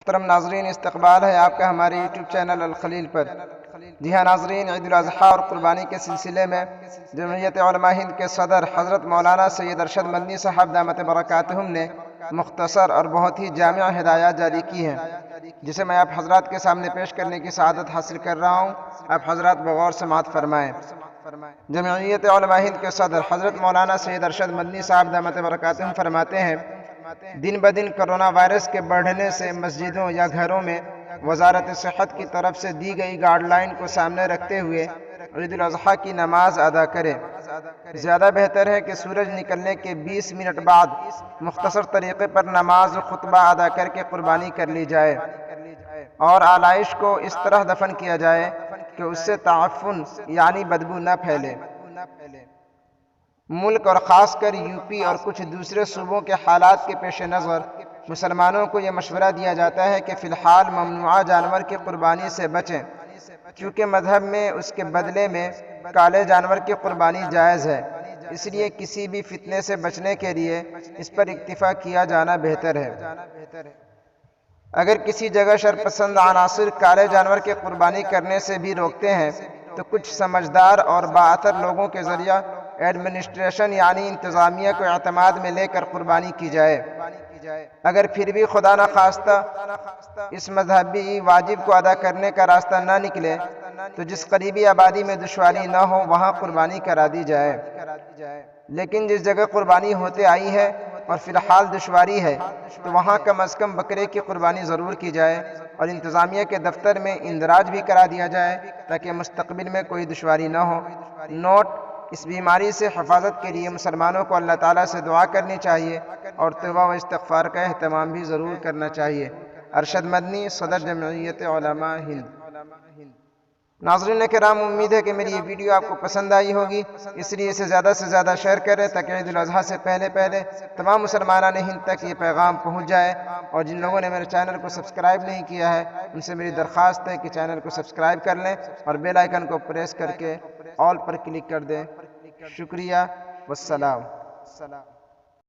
محترم ناظرین، استقبال ہے آپ کا ہمارے یوٹیوب چینل الخلیل پر۔ جی ہاں ناظرین، عید الاضحیٰ اور قربانی کے سلسلے میں جمعیت علماء ہند کے صدر حضرت مولانا سید ارشد مدنی صاحب دامت برکاتہم نے مختصر اور بہت ہی جامع ہدایات جاری کی ہیں، جسے میں آپ حضرات کے سامنے پیش کرنے کی سعادت حاصل کر رہا ہوں۔ آپ حضرات بغور سماعت فرمائیں۔ جمعیت علماء ہند کے صدر حضرت مولانا سید ارشد مدنی صاحب دامت برکاتہم فرماتے ہیں، دن بدن کرونا وائرس کے بڑھنے سے مسجدوں یا گھروں میں وزارت صحت کی طرف سے دی گئی گائیڈ لائن کو سامنے رکھتے ہوئے عید الاضحیٰ کی نماز ادا کرے۔ زیادہ بہتر ہے کہ سورج نکلنے کے 20 منٹ بعد مختصر طریقے پر نماز و خطبہ ادا کر کے قربانی کر لی جائے، اور آلائش کو اس طرح دفن کیا جائے کہ اس سے تعفن یعنی بدبو نہ پھیلے۔ ملک اور خاص کر یو پی اور کچھ دوسرے صوبوں کے حالات کے پیش نظر مسلمانوں کو یہ مشورہ دیا جاتا ہے کہ فی الحال ممنوعہ جانور کی قربانی سے بچیں، کیونکہ مذہب میں اس کے بدلے میں کالے جانور کی قربانی جائز ہے۔ اس لیے کسی بھی فتنے سے بچنے کے لیے اس پر اکتفا کیا جانا بہتر ہے۔ اگر کسی جگہ شرپسند عناصر کالے جانور کی قربانی کرنے سے بھی روکتے ہیں تو کچھ سمجھدار اور بااثر لوگوں کے ذریعہ ایڈمنسٹریشن یعنی انتظامیہ کو اعتماد میں لے کر قربانی کی جائے۔ اگر پھر بھی خدا نخواستہ اس مذہبی واجب کو ادا کرنے کا راستہ نہ نکلے تو جس قریبی آبادی میں دشواری نہ ہو وہاں قربانی کرا دی جائے۔ لیکن جس جگہ قربانی ہوتے آئی ہے اور فی الحال دشواری ہے تو وہاں کم از کم بکرے کی قربانی ضرور کی جائے اور انتظامیہ کے دفتر میں اندراج بھی کرا دیا جائے تاکہ مستقبل میں کوئی دشواری نہ ہو۔ نوٹ: اس بیماری سے حفاظت کے لیے مسلمانوں کو اللہ تعالیٰ سے دعا کرنی چاہیے اور توبہ و استغفار کا اہتمام بھی ضرور کرنا چاہیے۔ ارشد مدنی، صدر جمعیت علماء ہند۔ ناظرین کرام، امید ہے کہ میری یہ ویڈیو آپ کو پسند آئی ہوگی، اس لیے اسے زیادہ سے زیادہ شیئر کریں تاکہ عید الاضحیٰ سے پہلے تمام مسلمانان ہند تک یہ پیغام پہنچ جائے۔ اور جن لوگوں نے میرے چینل کو سبسکرائب نہیں کیا ہے ان سے میری درخواست ہے کہ چینل کو سبسکرائب کر لیں اور بیل آئیکن کو پریس کر کے آل پر کلک کر دیں۔ شکریہ، والسلام۔